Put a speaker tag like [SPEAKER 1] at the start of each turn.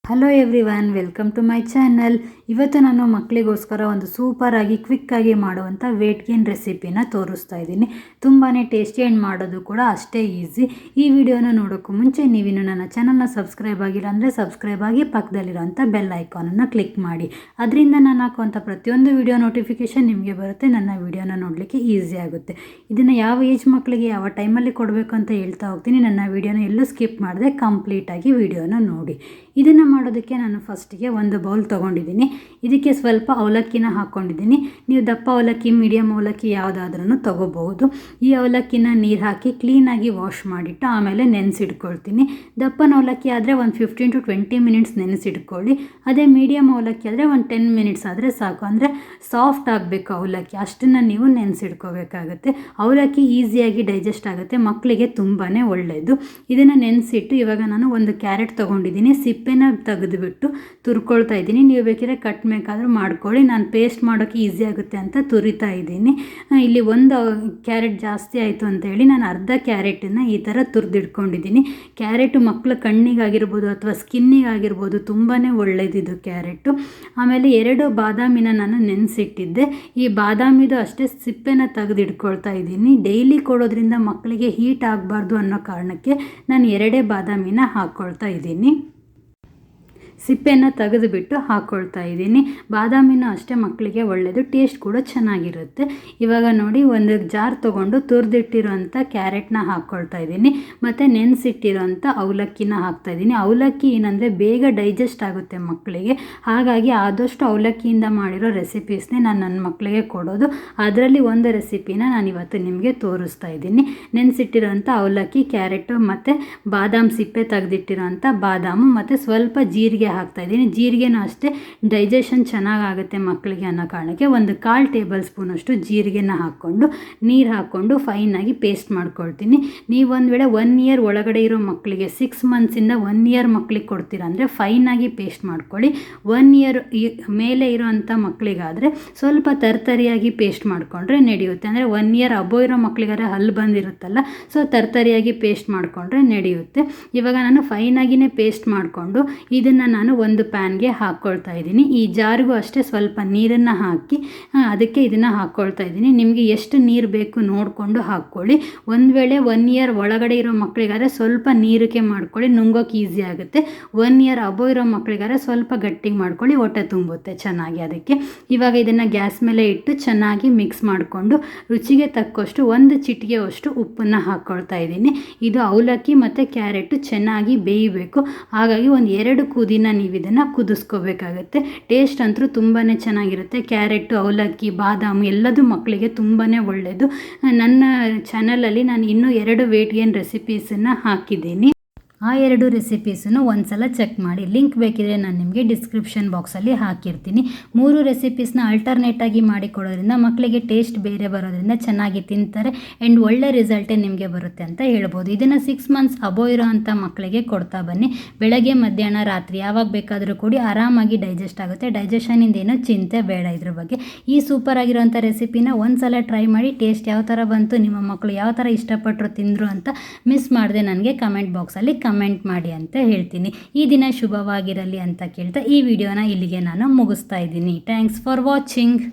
[SPEAKER 1] Hello everyone, welcome to my channel. ಇವತ್ತು ನಾನು ಮಕ್ಕಳಿಗೋಸ್ಕರ ಒಂದು ಸೂಪರಾಗಿ ಕ್ವಿಕ್ಕಾಗಿ ಮಾಡುವಂಥ ವೇಟ್ ಗೇನ್ ರೆಸಿಪಿನ ತೋರಿಸ್ತಾ ಇದ್ದೀನಿ. ತುಂಬಾ ಟೇಸ್ಟಿ ಆ್ಯಂಡ್ ಮಾಡೋದು ಕೂಡ ಅಷ್ಟೇ ಈಸಿ. ಈ ವಿಡಿಯೋನ ನೋಡೋಕ್ಕೂ ಮುಂಚೆ ನೀವಿನ್ನು ನನ್ನ ಚಾನಲ್ನ ಸಬ್ಸ್ಕ್ರೈಬ್ ಆಗಿಲ್ಲ ಅಂದರೆ ಸಬ್ಸ್ಕ್ರೈಬ್ ಆಗಿ ಪಕ್ಕದಲ್ಲಿರೋಂಥ ಬೆಲ್ ಐಕಾನನ್ನು ಕ್ಲಿಕ್ ಮಾಡಿ. ಅದರಿಂದ ನಾನು ಹಾಕುವಂಥ ಪ್ರತಿಯೊಂದು ವಿಡಿಯೋ ನೋಟಿಫಿಕೇಷನ್ ನಿಮಗೆ ಬರುತ್ತೆ. ನನ್ನ ವಿಡಿಯೋನ ನೋಡಲಿಕ್ಕೆ ಈಸಿ ಆಗುತ್ತೆ. ಇದನ್ನು ಯಾವ ಏಜ್ ಮಕ್ಕಳಿಗೆ ಯಾವ ಟೈಮಲ್ಲಿ ಕೊಡಬೇಕು ಅಂತ ಹೇಳ್ತಾ ಹೋಗ್ತೀನಿ. ನನ್ನ ವಿಡಿಯೋನ ಎಲ್ಲೂ ಸ್ಕಿಪ್ ಮಾಡದೆ ಕಂಪ್ಲೀಟಾಗಿ ವಿಡಿಯೋನ ನೋಡಿ. ಇದನ್ನು ಮಾಡೋದಕ್ಕೆ ನಾನು ಫಸ್ಟಿಗೆ ಒಂದು ಬೌಲ್ ತೊಗೊಂಡಿದ್ದೀನಿ. ಇದಕ್ಕೆ ಸ್ವಲ್ಪ ಅವಲಕ್ಕಿನ ಹಾಕ್ಕೊಂಡಿದ್ದೀನಿ. ನೀವು ದಪ್ಪ ಅವಲಕ್ಕಿ, ಮೀಡಿಯಮ್ ಅವಲಕ್ಕಿ ಯಾವುದಾದ್ರೂ ತೊಗೋಬಹುದು. ಈ ಅವಲಕ್ಕಿನ ನೀರು ಹಾಕಿ ಕ್ಲೀನಾಗಿ ವಾಶ್ ಮಾಡಿಟ್ಟು ಆಮೇಲೆ ನೆನೆಸಿಟ್ಕೊಳ್ತೀನಿ. ದಪ್ಪನ ಅವಲಕ್ಕಿ ಆದರೆ ಒಂದು 15 to 20 ಮಿನಿಟ್ಸ್ ನೆನೆಸಿಟ್ಕೊಳ್ಳಿ. ಅದೇ ಮೀಡಿಯಮ್ ಅವಲಕ್ಕಿ ಆದರೆ ಒಂದು 10 ಮಿನಿಟ್ಸ್ ಆದರೆ ಸಾಕು. ಅಂದರೆ ಸಾಫ್ಟ್ ಆಗಬೇಕು ಅವಲಕ್ಕಿ, ಅಷ್ಟನ್ನು ನೀವು ನೆನೆಸಿಟ್ಕೋಬೇಕಾಗುತ್ತೆ. ಅವಲಕ್ಕಿ ಈಸಿಯಾಗಿ ಡೈಜೆಸ್ಟ್ ಆಗುತ್ತೆ, ಮಕ್ಕಳಿಗೆ ತುಂಬಾ ಒಳ್ಳೆಯದು. ಇದನ್ನು ನೆನೆಸಿಟ್ಟು ಇವಾಗ ನಾನು ಒಂದು ಕ್ಯಾರೆಟ್ ತೊಗೊಂಡಿದ್ದೀನಿ. ಸಿಪ್ಪೆನ ತೆಗೆದುಬಿಟ್ಟು ತುರ್ಕೊಳ್ತಾ ಇದ್ದೀನಿ. ನೀವು ಬೇಕಿದ್ರೆ ಕಟ್ ಬೇಕಾದರೂ ಮಾಡ್ಕೊಳ್ಳಿ. ನಾನು ಪೇಸ್ಟ್ ಮಾಡೋಕ್ಕೆ ಈಸಿ ಆಗುತ್ತೆ ಅಂತ ತುರಿತಾ ಇದ್ದೀನಿ. ಇಲ್ಲಿ ಒಂದು ಕ್ಯಾರೆಟ್ ಜಾಸ್ತಿ ಆಯಿತು ಅಂತೇಳಿ ನಾನು ಅರ್ಧ ಕ್ಯಾರೆಟನ್ನು ಈ ಥರ ತುರಿದಿಟ್ಕೊಂಡಿದ್ದೀನಿ. ಕ್ಯಾರೆಟು ಮಕ್ಕಳ ಕಣ್ಣಿಗಾಗಿರ್ಬೋದು ಅಥವಾ ಸ್ಕಿನ್ನಿಗಾಗಿರ್ಬೋದು ತುಂಬಾ ಒಳ್ಳೆಯದಿದು ಕ್ಯಾರೆಟು. ಆಮೇಲೆ 2 ಬಾದಾಮಿನ ನಾನು ನೆನೆಸಿಟ್ಟಿದ್ದೆ. ಈ ಬಾದಾಮಿದು ಅಷ್ಟೇ ಸಿಪ್ಪೆನ ತೆಗೆದಿಟ್ಕೊಳ್ತಾ ಇದ್ದೀನಿ. ಡೈಲಿ ಕೊಡೋದ್ರಿಂದ ಮಕ್ಕಳಿಗೆ ಹೀಟ್ ಆಗಬಾರ್ದು ಅನ್ನೋ ಕಾರಣಕ್ಕೆ ನಾನು 2 ಬಾದಾಮಿನ ಹಾಕ್ಕೊಳ್ತಾ ಇದ್ದೀನಿ. ಸಿಪ್ಪೆನ ತೆಗೆದುಬಿಟ್ಟು ಹಾಕ್ಕೊಳ್ತಾ ಇದ್ದೀನಿ. ಬಾದಾಮಿನೂ ಅಷ್ಟೇ ಮಕ್ಕಳಿಗೆ ಒಳ್ಳೆಯದು, ಟೇಸ್ಟ್ ಕೂಡ ಚೆನ್ನಾಗಿರುತ್ತೆ. ಇವಾಗ ನೋಡಿ, ಒಂದು ಜಾರ್ ತೊಗೊಂಡು ತುರಿದಿಟ್ಟಿರೋಂಥ ಕ್ಯಾರೆಟ್ನ ಹಾಕ್ಕೊಳ್ತಾ ಇದ್ದೀನಿ. ಮತ್ತು ನೆನೆಸಿಟ್ಟಿರೋಂಥ ಅವಲಕ್ಕಿನ ಹಾಕ್ತಾಯಿದ್ದೀನಿ. ಅವಲಕ್ಕಿ ಏನಂದರೆ ಬೇಗ ಡೈಜೆಸ್ಟ್ ಆಗುತ್ತೆ ಮಕ್ಕಳಿಗೆ. ಹಾಗಾಗಿ ಆದಷ್ಟು ಅವಲಕ್ಕಿಯಿಂದ ಮಾಡಿರೋ ರೆಸಿಪೀಸ್ನೇ ನಾನು ನನ್ನ ಮಕ್ಕಳಿಗೆ ಕೊಡೋದು. ಅದರಲ್ಲಿ ಒಂದು ರೆಸಿಪಿನ ನಾನು ಇವತ್ತು ನಿಮಗೆ ತೋರಿಸ್ತಾ ಇದ್ದೀನಿ. ನೆನೆಸಿಟ್ಟಿರೋಂಥ ಅವಲಕ್ಕಿ, ಕ್ಯಾರೆಟು ಮತ್ತು ಬಾದಾಮ್ ಸಿಪ್ಪೆ ತೆಗೆದಿಟ್ಟಿರೋಂಥ ಬಾದಾಮು ಮತ್ತು ಸ್ವಲ್ಪ ಜೀರಿಗೆ ಹಾಕ್ತಾಯಿದ್ದೀನಿ. ಜೀರಿಗೆನೂ ಅಷ್ಟೇ ಡೈಜೆಷನ್ ಚೆನ್ನಾಗಾಗುತ್ತೆ ಮಕ್ಕಳಿಗೆ ಅನ್ನೋ ಕಾರಣಕ್ಕೆ ಒಂದು 1/4 ಟೇಬಲ್ ಸ್ಪೂನಷ್ಟು ಜೀರಿಗೆನ ಹಾಕ್ಕೊಂಡು ನೀರು ಹಾಕ್ಕೊಂಡು ಫೈನಾಗಿ ಪೇಸ್ಟ್ ಮಾಡ್ಕೊಳ್ತೀನಿ. ನೀವು ಒಂದು ವೇಳೆ 1 ಇಯರ್ ಒಳಗಡೆ ಇರೋ ಮಕ್ಕಳಿಗೆ, 6 ಮಂತ್ಸಿಂದ 1 ಇಯರ್ ಮಕ್ಕಳಿಗೆ ಕೊಡ್ತೀರಾ ಅಂದರೆ ಫೈನಾಗಿ ಪೇಸ್ಟ್ ಮಾಡ್ಕೊಳ್ಳಿ. 1 ಇಯರ್ ಮೇಲೆ ಇರೋವಂಥ ಮಕ್ಕಳಿಗಾದರೆ ಸ್ವಲ್ಪ ತರ್ತರಿಯಾಗಿ ಪೇಸ್ಟ್ ಮಾಡಿಕೊಂಡ್ರೆ ನಡೆಯುತ್ತೆ. ಅಂದರೆ 1 ಇಯರ್ ಅಬೋ ಇರೋ ಮಕ್ಕಳಿಗಾದ್ರೆ ಹಲ್ಲು ಬಂದಿರುತ್ತಲ್ಲ, ಸೊ ತರ್ತರಿಯಾಗಿ ಪೇಸ್ಟ್ ಮಾಡಿಕೊಂಡ್ರೆ ನಡೆಯುತ್ತೆ. ಇವಾಗ ನಾನು ಫೈನಾಗಿಯೇ ಪೇಸ್ಟ್ ಮಾಡಿಕೊಂಡು ಇದನ್ನು ನಾನು ಒಂದು ಪ್ಯಾನ್ಗೆ ಹಾಕ್ಕೊಳ್ತಾ ಇದ್ದೀನಿ. ಈ ಜಾರಿಗೂ ಅಷ್ಟೇ ಸ್ವಲ್ಪ ನೀರನ್ನು ಹಾಕಿ ಅದಕ್ಕೆ ಇದನ್ನು ಹಾಕ್ಕೊಳ್ತಾ ಇದ್ದೀನಿ. ನಿಮಗೆ ಎಷ್ಟು ನೀರು ಬೇಕು ನೋಡಿಕೊಂಡು ಹಾಕ್ಕೊಳ್ಳಿ. ಒಂದು ವೇಳೆ 1 ಇಯರ್ ಒಳಗಡೆ ಇರೋ ಮಕ್ಕಳಿಗಾದ್ರೆ ಸ್ವಲ್ಪ ನೀರಕ್ಕೆ ಮಾಡ್ಕೊಳ್ಳಿ, ನುಂಗೋಕೆ ಈಸಿ ಆಗುತ್ತೆ. 1 ಇಯರ್ ಅಬೋ ಇರೋ ಮಕ್ಕಳಿಗಾದ್ರೆ ಸ್ವಲ್ಪ ಗಟ್ಟಿಗೆ ಮಾಡ್ಕೊಳ್ಳಿ, ಹೊಟ್ಟೆ ತುಂಬುತ್ತೆ ಚೆನ್ನಾಗಿ. ಅದಕ್ಕೆ ಇವಾಗ ಇದನ್ನು ಗ್ಯಾಸ್ ಮೇಲೆ ಇಟ್ಟು ಚೆನ್ನಾಗಿ ಮಿಕ್ಸ್ ಮಾಡಿಕೊಂಡು ರುಚಿಗೆ ತಕ್ಕಷ್ಟು 1 ಚಿಟಿಕೆ ಅಷ್ಟು ಉಪ್ಪನ್ನು ಹಾಕ್ಕೊಳ್ತಾ ಇದ್ದೀನಿ. ಇದು ಅವಲಕ್ಕಿ ಮತ್ತು ಕ್ಯಾರೆಟು ಚೆನ್ನಾಗಿ ಬೇಯಬೇಕು. ಹಾಗಾಗಿ ಒಂದು 2 ಕುದಿನ ನೀವು ಇದನ್ನು ಕುದಿಸ್ಕೋಬೇಕಾಗತ್ತೆ. ಟೇಸ್ಟ್ ಅಂತೂ ತುಂಬಾ ಚೆನ್ನಾಗಿರುತ್ತೆ. ಕ್ಯಾರೆಟು, ಅವಲಕ್ಕಿ, ಬಾದಾಮಿ ಎಲ್ಲದೂ ಮಕ್ಕಳಿಗೆ ತುಂಬಾ ಒಳ್ಳೆಯದು. ನನ್ನ ಚಾನಲಲ್ಲಿ ನಾನು ಇನ್ನೂ 2 ವೇಟ್ ಗೇನ್ ರೆಸಿಪೀಸನ್ನು ಹಾಕಿದ್ದೀನಿ. ಆ 2 ರೆಸಿಪೀಸನ್ನು ಒಂದು ಸಲ ಚೆಕ್ ಮಾಡಿ. ಲಿಂಕ್ ಬೇಕಿದ್ರೆ ನಾನು ನಿಮಗೆ ಡಿಸ್ಕ್ರಿಪ್ಷನ್ ಬಾಕ್ಸಲ್ಲಿ ಹಾಕಿರ್ತೀನಿ. 3 ರೆಸಿಪೀಸ್ನ ಆಲ್ಟರ್ನೇಟಾಗಿ ಮಾಡಿಕೊಡೋದ್ರಿಂದ ಮಕ್ಕಳಿಗೆ ಟೇಸ್ಟ್ ಬೇರೆ ಬರೋದ್ರಿಂದ ಚೆನ್ನಾಗಿ ತಿಂತಾರೆ ಆ್ಯಂಡ್ ಒಳ್ಳೆ ರಿಸಲ್ಟೇ ನಿಮಗೆ ಬರುತ್ತೆ ಅಂತ ಹೇಳ್ಬೋದು. ಇದನ್ನು 6 ಮಂತ್ಸ್ ಅಬೋ ಇರೋ ಅಂಥ ಮಕ್ಕಳಿಗೆ ಕೊಡ್ತಾ ಬನ್ನಿ. ಬೆಳಗ್ಗೆ, ಮಧ್ಯಾಹ್ನ, ರಾತ್ರಿ ಯಾವಾಗ ಬೇಕಾದರೂ ಕೂಡಿ ಆರಾಮಾಗಿ ಡೈಜೆಸ್ಟ್ ಆಗುತ್ತೆ. ಡೈಜೆಷನಿಂದ ಏನೋ ಚಿಂತೆ ಬೇಡ ಇದ್ರ ಬಗ್ಗೆ. ಈ ಸೂಪರ್ ಆಗಿರೋಂಥ ರೆಸಿಪಿನ ಒಂದು ಸಲ ಟ್ರೈ ಮಾಡಿ. ಟೇಸ್ಟ್ ಯಾವ ಥರ ಬಂತು, ನಿಮ್ಮ ಮಕ್ಕಳು ಯಾವ ಥರ ಇಷ್ಟಪಟ್ಟರು, ತಿಂದರು ಅಂತ ಮಿಸ್ ಮಾಡದೆ ನನಗೆ ಕಮೆಂಟ್ ಬಾಕ್ಸಲ್ಲಿ ಕಮೆಂಟ್ ಮಾಡಿ ಅಂತ ಹೇಳ್ತೀನಿ. ಈ ದಿನ ಶುಭವಾಗಿರಲಿ ಅಂತ ಕೇಳ್ತಾ ಈ ವಿಡಿಯೋನ ಇಲ್ಲಿಗೆ ನಾನು ಮುಗಿಸ್ತಾ ಇದ್ದೀನಿ. Thanks for watching.